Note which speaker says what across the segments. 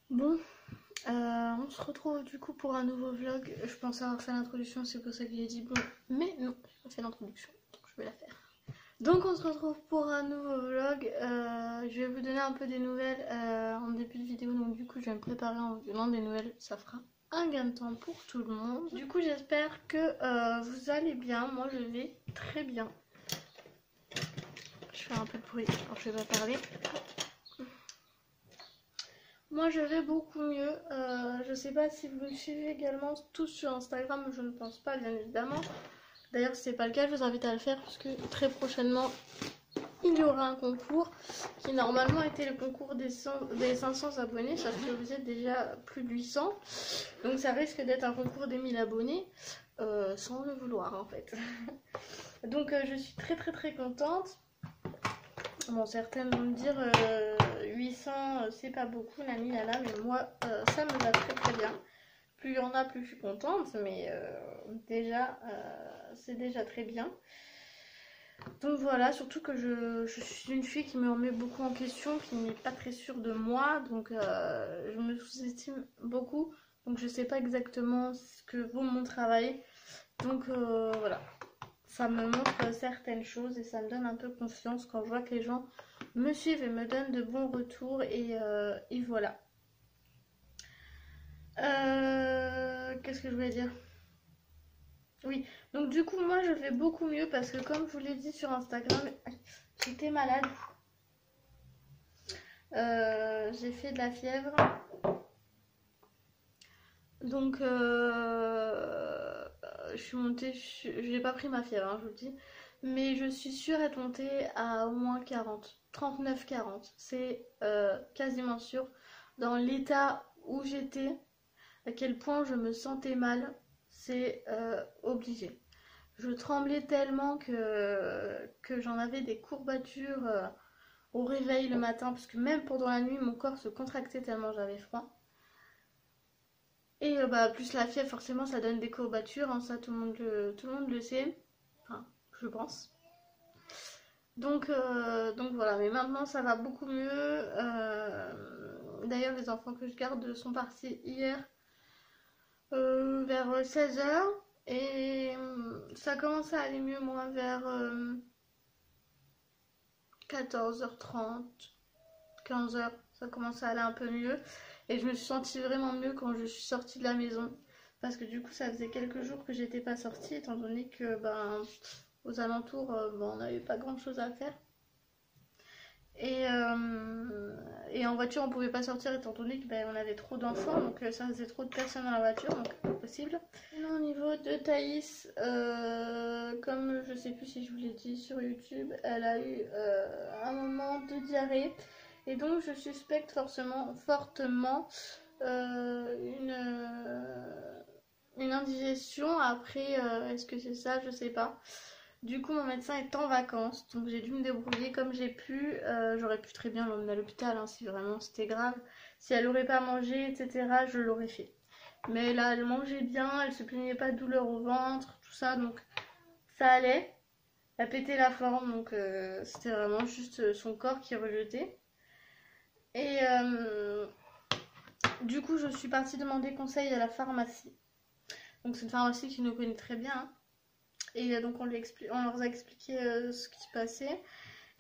Speaker 1: Bon, on se retrouve du coup pour un nouveau vlog. Je pensais avoir fait l'introduction, c'est pour ça que j'ai dit bon, mais non, j'ai pas fait l'introduction, donc je vais la faire. Donc on se retrouve pour un nouveau vlog. Je vais vous donner un peu des nouvelles en début de vidéo, donc du coup je vais me préparer en vous donnant des nouvelles, ça fera un gain de temps pour tout le monde. Du coup j'espère que vous allez bien, moi je vais très bien. Je fais un peu de bruit, alors je vais pas parler. Moi je vais beaucoup mieux, je sais pas si vous me suivez également tous sur Instagram, je ne pense pas bien évidemment. D'ailleurs si c'est pas le cas je vous invite à le faire puisque très prochainement il y aura un concours qui normalement était le concours des 500 abonnés, sauf que vous êtes déjà plus de 800. Donc ça risque d'être un concours des 1000 abonnés, sans le vouloir en fait. Donc je suis très contente. Bon, certaines vont me dire 800 c'est pas beaucoup, nani nana, mais moi ça me va très bien. Plus il y en a, plus je suis contente, mais déjà c'est déjà très bien. Donc voilà, surtout que je suis une fille qui me remet beaucoup en question, qui n'est pas très sûre de moi, donc je me sous-estime beaucoup, donc je sais pas exactement ce que vaut mon travail. Donc voilà, ça me montre certaines choses et ça me donne un peu confiance quand je vois que les gens me suivent et me donnent de bons retours et voilà. Qu'est-ce que je voulais dire? Oui, donc du coup moi je vais beaucoup mieux parce que comme je vous l'ai dit sur Instagram, j'étais malade. J'ai fait de la fièvre. Donc je suis montée, je n'ai pas pris ma fièvre, hein, je vous le dis. Mais je suis sûre être montée à au moins 40, 39-40. C'est quasiment sûr. Dans l'état où j'étais, à quel point je me sentais mal, c'est obligé. Je tremblais tellement que j'en avais des courbatures au réveil le matin, parce que même pendant la nuit, mon corps se contractait tellement j'avais froid. Et bah, plus la fièvre, forcément, ça donne des courbatures, hein, ça tout le monde le sait. Enfin, je pense. Donc voilà, mais maintenant ça va beaucoup mieux. D'ailleurs, les enfants que je garde sont partis hier vers 16h. Et ça commence à aller mieux, moi, vers 14h30, 15h. Ça commence à aller un peu mieux. Et je me suis sentie vraiment mieux quand je suis sortie de la maison. Parce que du coup, ça faisait quelques jours que j'étais pas sortie, étant donné que aux alentours, on n'avait pas grand chose à faire. Et en voiture, on pouvait pas sortir étant donné qu'on avait trop d'enfants, donc ça faisait trop de personnes dans la voiture, donc impossible. Sinon, au niveau de Thaïs, comme je sais plus si je vous l'ai dit sur YouTube, elle a eu un moment de diarrhée. Et donc je suspecte fortement une indigestion. Après, est-ce que c'est ça? Je sais pas. Du coup, mon médecin est en vacances, donc j'ai dû me débrouiller comme j'ai pu. J'aurais pu très bien l'emmener à l'hôpital hein, si vraiment c'était grave. Si elle n'aurait pas mangé, etc., je l'aurais fait. Mais là, elle mangeait bien, elle se plaignait pas de douleur au ventre, tout ça, donc ça allait. Elle pétait la forme, donc c'était vraiment juste son corps qui rejetait. Et du coup, je suis partie demander conseil à la pharmacie. Donc c'est une pharmacie qui nous connaît très bien. Hein. Et donc on leur a expliqué ce qui se passait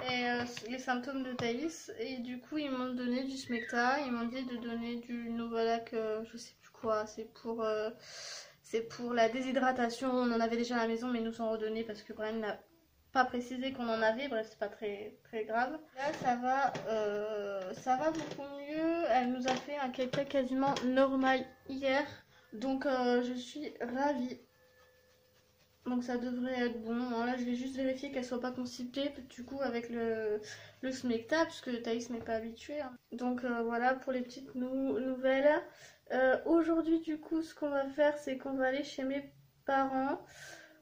Speaker 1: et les symptômes de Thaïs. Et du coup, ils m'ont donné du Smecta. Ils m'ont dit de donner du Novalac, je sais plus quoi. C'est pour la déshydratation. On en avait déjà à la maison, mais ils nous ont redonné parce que Brian n'a pas précisé qu'on en avait. Bref, c'est pas très grave. Là, ça va beaucoup mieux. Elle nous a fait un caca quasiment normal hier. Donc, je suis ravie. Donc ça devrait être bon. Là, je vais juste vérifier qu'elle soit pas constipée, du coup, avec le Smecta, puisque Thaïs n'est pas habituée. Hein. Donc voilà pour les petites nouvelles. Aujourd'hui, du coup, ce qu'on va faire, c'est qu'on va aller chez mes parents.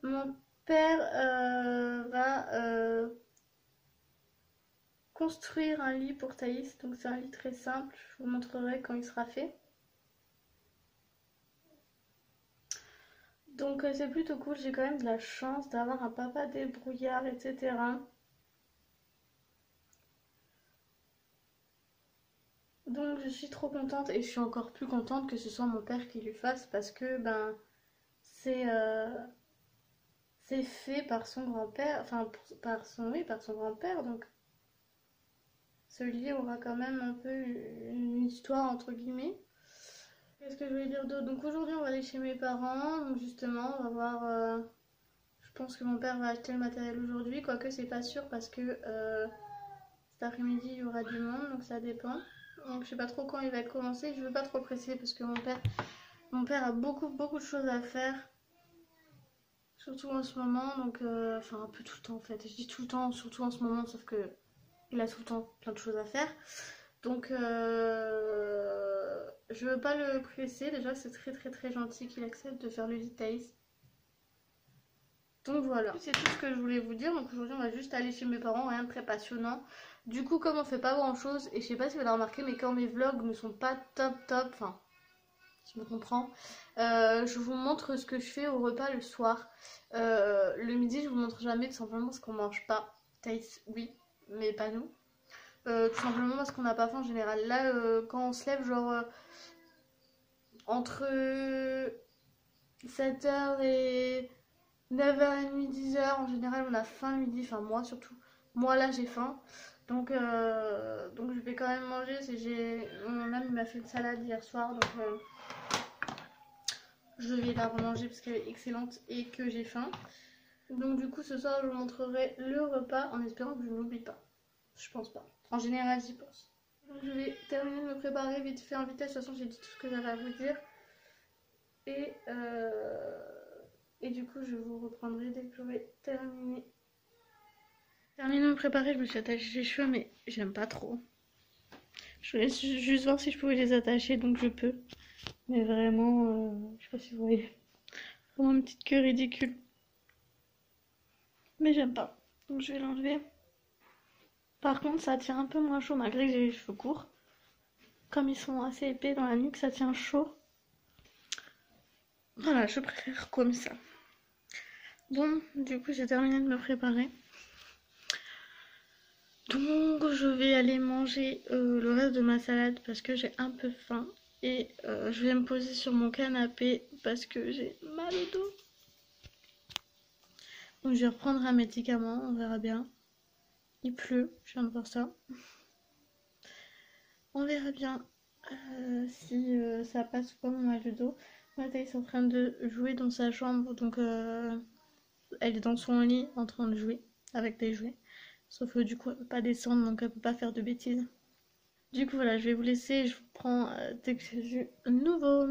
Speaker 1: Mon père va construire un lit pour Thaïs. Donc c'est un lit très simple. Je vous montrerai quand il sera fait. Donc c'est plutôt cool, j'ai quand même de la chance d'avoir un papa débrouillard, etc. Donc je suis trop contente et je suis encore plus contente que ce soit mon père qui lui fasse parce que ben c'est fait par son grand-père, enfin par son grand-père, donc ce lit aura quand même un peu une histoire entre guillemets. Qu'est-ce que je voulais dire d'autre? Donc aujourd'hui on va aller chez mes parents, donc justement on va voir, je pense que mon père va acheter le matériel aujourd'hui, quoique c'est pas sûr parce que cet après-midi il y aura du monde, donc ça dépend. Donc je sais pas trop quand il va commencer, je veux pas trop presser parce que mon père a beaucoup de choses à faire. Surtout en ce moment, donc enfin un peu tout le temps en fait. Je dis tout le temps, surtout en ce moment, sauf que il a tout le temps plein de choses à faire. Donc je veux pas le presser. Déjà c'est très gentil qu'il accepte de faire le lit Thaïs. Donc voilà, c'est tout ce que je voulais vous dire. Donc aujourd'hui on va juste aller chez mes parents, rien de très passionnant. Du coup comme on fait pas grand chose, et je sais pas si vous l'avez remarqué, mais quand mes vlogs ne sont pas top, enfin je me comprends. Je vous montre ce que je fais au repas le soir. Le midi, je vous montre jamais tout simplement ce qu'on mange pas. Thaïs, oui, mais pas nous. Tout simplement parce qu'on n'a pas faim en général. Là, quand on se lève, genre entre 7h et 9h30, 10h, en général, on a faim le midi. Enfin, moi surtout. Moi, là, j'ai faim. Donc je vais quand même manger. Mon ami m'a fait une salade hier soir. Donc je vais la remanger parce qu'elle est excellente et que j'ai faim. Donc du coup ce soir je vous montrerai le repas en espérant que je ne l'oublie pas. Je pense pas. En général j'y pense. Donc je vais terminer de me préparer vite fait en vitesse. De toute façon j'ai dit tout ce que j'avais à vous dire. Et du coup je vous reprendrai dès que j'aurai terminé. Terminé de me préparer, je me suis attachée les cheveux mais j'aime pas trop. Je voulais juste voir si je pouvais les attacher donc je peux. Mais vraiment, je sais pas si vous voyez. Vraiment une petite queue ridicule. Mais j'aime pas. Donc je vais l'enlever. Par contre, ça tient un peu moins chaud malgré que j'ai les cheveux courts. Comme ils sont assez épais dans la nuque, ça tient chaud. Voilà, je préfère comme ça. Bon, du coup, j'ai terminé de me préparer. Donc, je vais aller manger le reste de ma salade parce que j'ai un peu faim. Et je vais me poser sur mon canapé parce que j'ai mal au dos. Donc, je vais reprendre un médicament, on verra bien. Il pleut, je viens de voir ça. On verra bien si ça passe ou pas mon mal de dos. Mathieu est en train de jouer dans sa chambre, donc elle est dans son lit en train de jouer avec des jouets. Sauf que du coup elle peut pas descendre, donc elle peut pas faire de bêtises. Du coup voilà, je vais vous laisser, je vous prends dès que j'ai vu nouveau.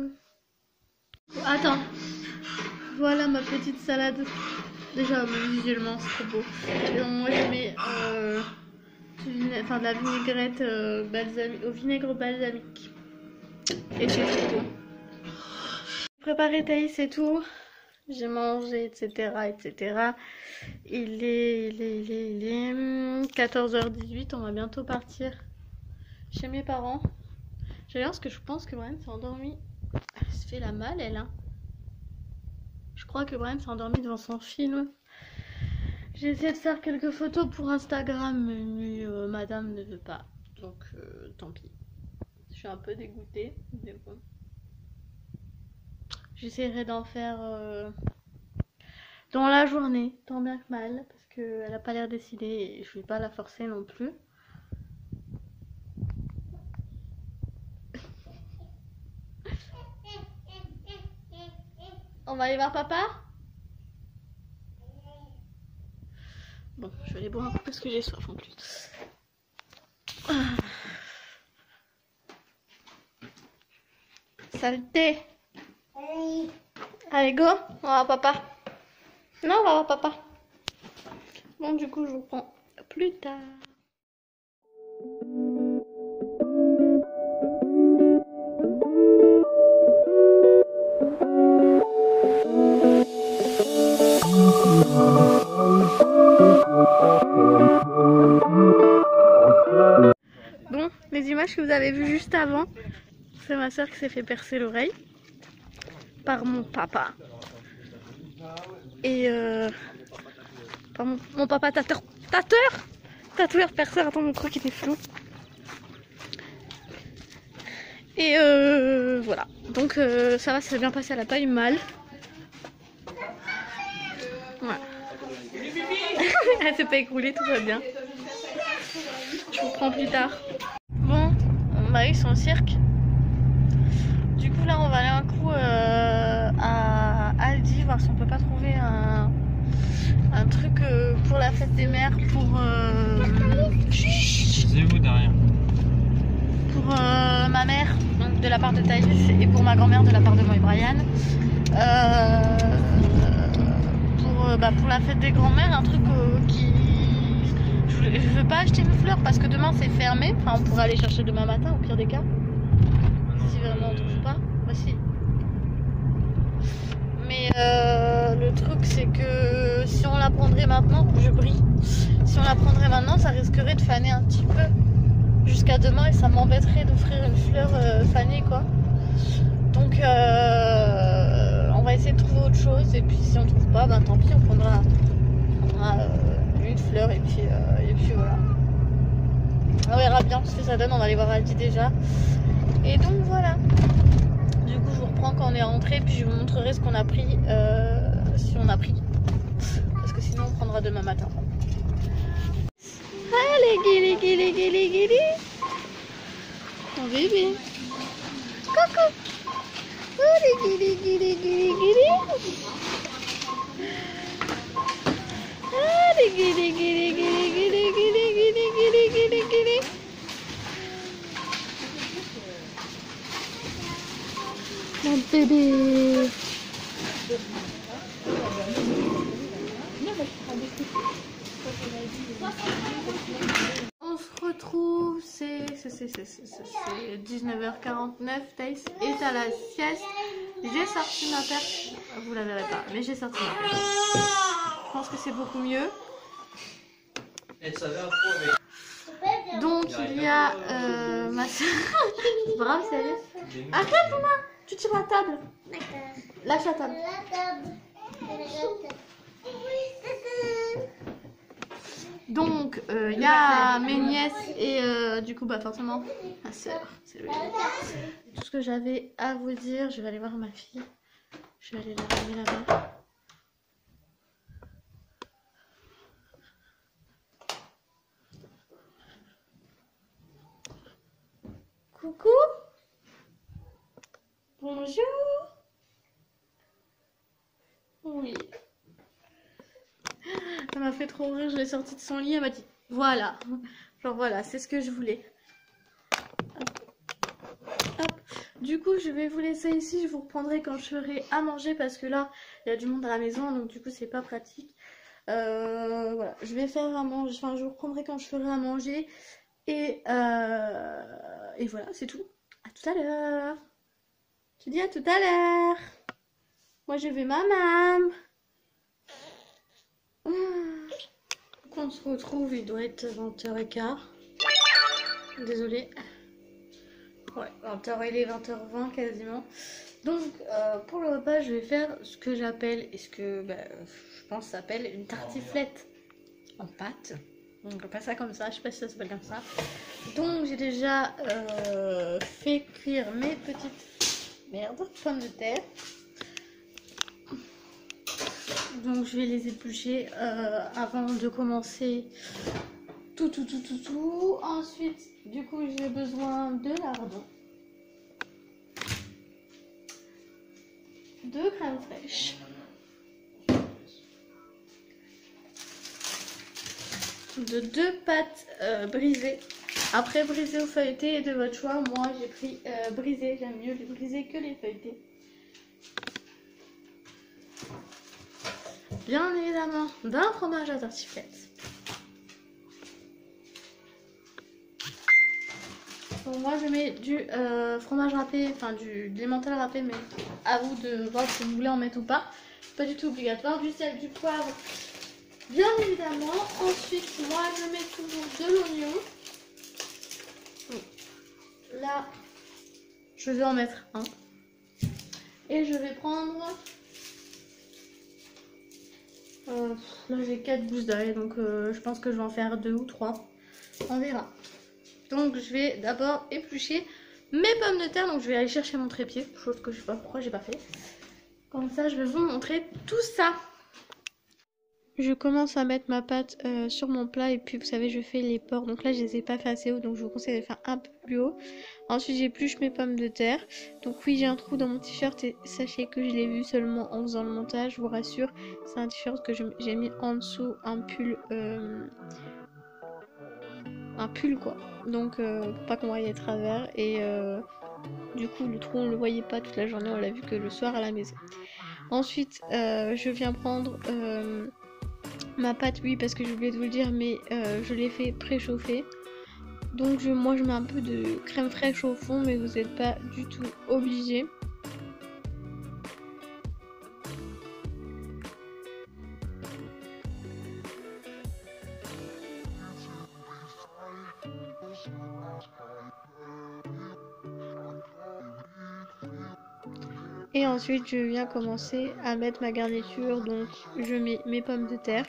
Speaker 1: Attends, voilà ma petite salade. Déjà visuellement c'est trop beau. Et donc moi je mets de la vinaigrette au vinaigre balsamique. Et c'est trop bon. Préparé Thaïs et tout. J'ai mangé, etc. Il est 14h18, on va bientôt partir chez mes parents. J'allais parce que je pense que Brian s'est endormi. Elle se fait la malle, elle. Hein. Je crois que Brian s'est endormi devant son film. J'ai essayé de faire quelques photos pour Instagram, mais madame ne veut pas. Donc tant pis. Je suis un peu dégoûtée, mais bon. J'essaierai d'en faire dans la journée, tant bien que mal, parce qu'elle n'a pas l'air décidée et je vais pas la forcer non plus. On va aller voir papa? Bon, je vais aller boire un coup parce que j'ai soif en plus. Saleté! Allez, go! On va voir papa. Non, on va voir papa. Bon, du coup, je vous prends plus tard. Bon, les images que vous avez vues juste avant, c'est ma soeur qui s'est fait percer l'oreille par mon papa. Et par mon papa tatoueur, perceur, attends mon truc il est flou. Et voilà. Donc ça va, ça s'est bien passé, elle a pas eu mal. Voilà. Elle s'est pas écroulée, tout va bien. Je vous reprends plus tard. Bon, on va eu son cirque. Du coup là on va aller un coup à Aldi, voir si on peut pas trouver un truc pour la fête des mères, pour
Speaker 2: c'est où derrière?
Speaker 1: Pour ma mère, donc de la part de Thaïs, et pour ma grand-mère de la part de moi et Brian. Pour la fête des grands-mères, un truc qui... Je veux pas acheter une fleur parce que demain c'est fermé. Enfin, on pourrait aller chercher demain matin au pire des cas. Si vraiment on trouve pas. Bah si. Mais le truc c'est que si on la prendrait maintenant, je brille. Si on la prendrait maintenant, ça risquerait de faner un petit peu jusqu'à demain et ça m'embêterait d'offrir une fleur fanée quoi. Donc on va essayer de trouver autre chose et puis si on trouve pas, ben tant pis, on prendra une fleur et puis voilà. On verra bien ce que ça donne, on va aller voir Aldi déjà. Et donc voilà. Du coup je vous reprends quand on est rentré puis je vous montrerai ce qu'on a pris si on a pris. Parce que sinon on prendra demain matin. Allez guili. Mon bébé. Coucou. Allez guili. Allez guili. Mon bébé. On se retrouve, c'est 19h49, Thaïs est à la sieste. J'ai sorti ma perche, vous la verrez pas, mais j'ai sorti ma perche. Je pense que c'est beaucoup mieux. Donc il y a ma soeur. Bravo, salut. Arrête, Luna, tu tires la table. Lâche la table. Donc il y a mes nièces et du coup bah forcément ma soeur. C'est tout ce que j'avais à vous dire. Je vais aller voir ma fille. Je vais aller la ramener là-bas. Coucou. Bonjour. Oui. Ça m'a fait trop rire, je l'ai sortie de son lit, elle m'a dit voilà. Genre voilà, c'est ce que je voulais. Hop. Du coup, je vais vous laisser ici, je vous reprendrai quand je ferai à manger parce que là, il y a du monde à la maison, donc du coup, c'est pas pratique. Voilà, je vais faire à manger, enfin, je vous reprendrai quand je ferai à manger. Et voilà, c'est tout. À tout à l'heure. Tu dis à tout à l'heure. Moi, je vais maman. Donc on se retrouve, il doit être 20h15. Désolée. Ouais, 20h, il est 20h20 quasiment. Donc pour le repas, je vais faire ce que j'appelle, et ce que je pense s'appelle une tartiflette en pâte. Donc pas ça comme ça, je sais pas si ça s'appelle comme ça. Donc j'ai déjà fait cuire mes petites pommes de terre. Donc je vais les éplucher avant de commencer tout. Ensuite, du coup, j'ai besoin de lardons, de crème fraîche, de 2 pâtes brisées. Après, brisées ou feuilletées de votre choix. Moi, j'ai pris brisées. J'aime mieux les brisées que les feuilletées. Bien évidemment, d'un fromage à tartiflette. Donc moi je mets du fromage râpé, enfin de l'emmental râpé, mais à vous de voir si vous voulez en mettre ou pas. Pas du tout obligatoire. Du sel, du poivre, bien évidemment. Ensuite, moi je mets toujours de l'oignon. Là, je vais en mettre un. Et je vais prendre... là j'ai 4 gousses d'ail, donc je pense que je vais en faire 2 ou 3. On verra. Donc je vais d'abord éplucher mes pommes de terre. Donc je vais aller chercher mon trépied, chose que je sais pas pourquoi j'ai pas fait. Comme ça je vais vous montrer tout ça. Je commence à mettre ma pâte sur mon plat et puis vous savez je fais les pores. Donc là je les ai pas fait assez haut, donc je vous conseille de les faire un peu plus haut. Ensuite j'épluche mes pommes de terre. Donc oui, j'ai un trou dans mon t-shirt et sachez que je l'ai vu seulement en faisant le montage, je vous rassure. C'est un t-shirt que j'ai mis en dessous un pull quoi. Donc pour pas qu'on voie les travers et du coup le trou on le voyait pas toute la journée, on l'a vu que le soir à la maison. Ensuite je viens prendre ma pâte, oui, parce que j'ai oublié de vous le dire, mais je l'ai fait préchauffer. Donc moi je mets un peu de crème fraîche au fond, mais vous n'êtes pas du tout obligé. Et ensuite je viens commencer à mettre ma garniture, donc je mets mes pommes de terre.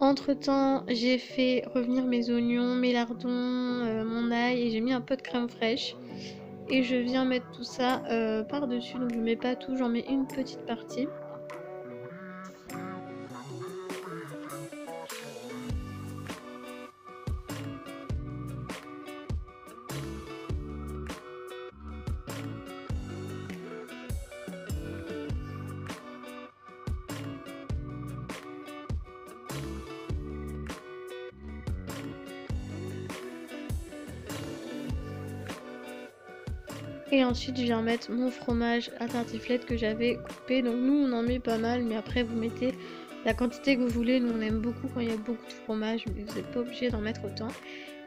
Speaker 1: Entre temps, j'ai fait revenir mes oignons, mes lardons, mon ail et j'ai mis un peu de crème fraîche. Et je viens mettre tout ça par-dessus, donc je mets pas tout, j'en mets une petite partie. Et ensuite je viens mettre mon fromage à tartiflette que j'avais coupé. Donc nous on en met pas mal, mais après vous mettez la quantité que vous voulez. Nous on aime beaucoup quand il y a beaucoup de fromage, mais vous n'êtes pas obligé d'en mettre autant.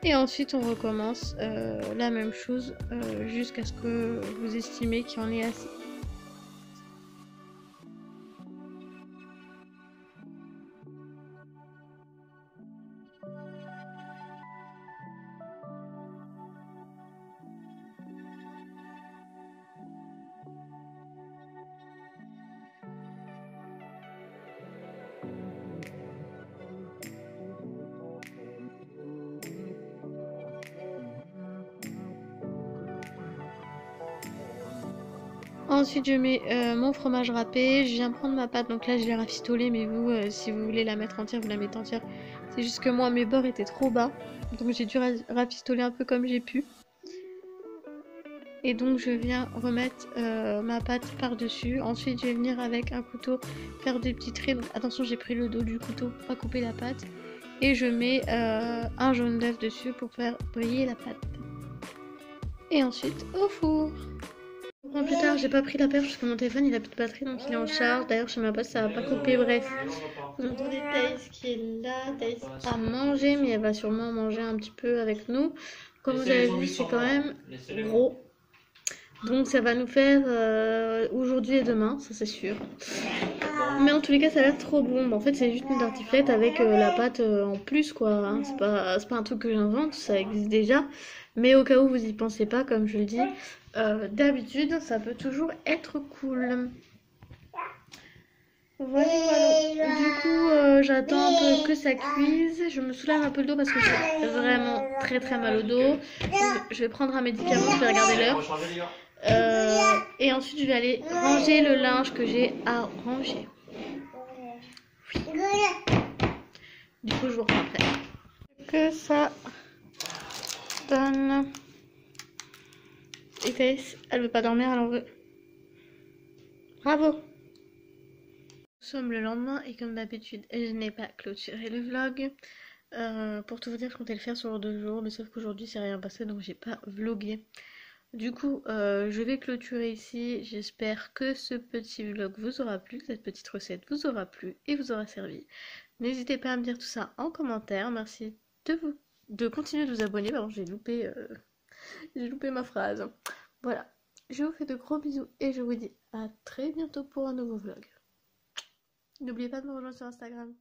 Speaker 1: Et ensuite on recommence la même chose jusqu'à ce que vous estimez qu'il y en ait assez. Ensuite je mets mon fromage râpé, je viens prendre ma pâte, donc là je l'ai rafistolée, mais vous si vous voulez la mettre entière, vous la mettez entière. C'est juste que moi mes bords étaient trop bas, donc j'ai dû rafistoler un peu comme j'ai pu. Et donc je viens remettre ma pâte par dessus. Ensuite je vais venir avec un couteau faire des petits traits, donc attention j'ai pris le dos du couteau pour pas couper la pâte. Et je mets un jaune d'œuf dessus pour faire briller la pâte. Et ensuite au four. Plus tard, j'ai pas pris la perche parce que mon téléphone il a plus de batterie donc il est en charge. D'ailleurs, je sais même pas si ça va pas couper. Bref, vous entendez Thaïs qui est là. Thaïs a mangé, mais elle va sûrement manger un petit peu avec nous. Comme vous avez vu, c'est quand même gros. Donc, ça va nous faire aujourd'hui et demain, ça c'est sûr. Mais en tous les cas, ça a l'air trop bon. En fait, c'est juste une tartiflette avec la pâte en plus, quoi. Hein. C'est pas un truc que j'invente, ça existe déjà. Mais au cas où vous y pensez pas, comme je le dis, d'habitude, ça peut toujours être cool. Voilà. Du coup, j'attends un peu que ça cuise. Je me soulève un peu le dos parce que j'ai vraiment très très mal au dos. Donc, je vais prendre un médicament, je vais regarder l'heure. Et ensuite, je vais aller ranger le linge que j'ai à ranger. Oui. Du coup, je vous reprends après. Que ça donne. Et Thaïs, elle veut pas dormir, elle en veut. Bravo! Nous sommes le lendemain et comme d'habitude, je n'ai pas clôturé le vlog. Pour tout vous dire, je comptais le faire sur 2 jours, mais sauf qu'aujourd'hui, c'est rien passé, donc j'ai pas vlogué. Du coup, je vais clôturer ici. J'espère que ce petit vlog vous aura plu, que cette petite recette vous aura plu et vous aura servi. N'hésitez pas à me dire tout ça en commentaire. Merci de continuer de vous abonner. Pardon, j'ai loupé ma phrase. Voilà, je vous fais de gros bisous et je vous dis à très bientôt pour un nouveau vlog. N'oubliez pas de me rejoindre sur Instagram.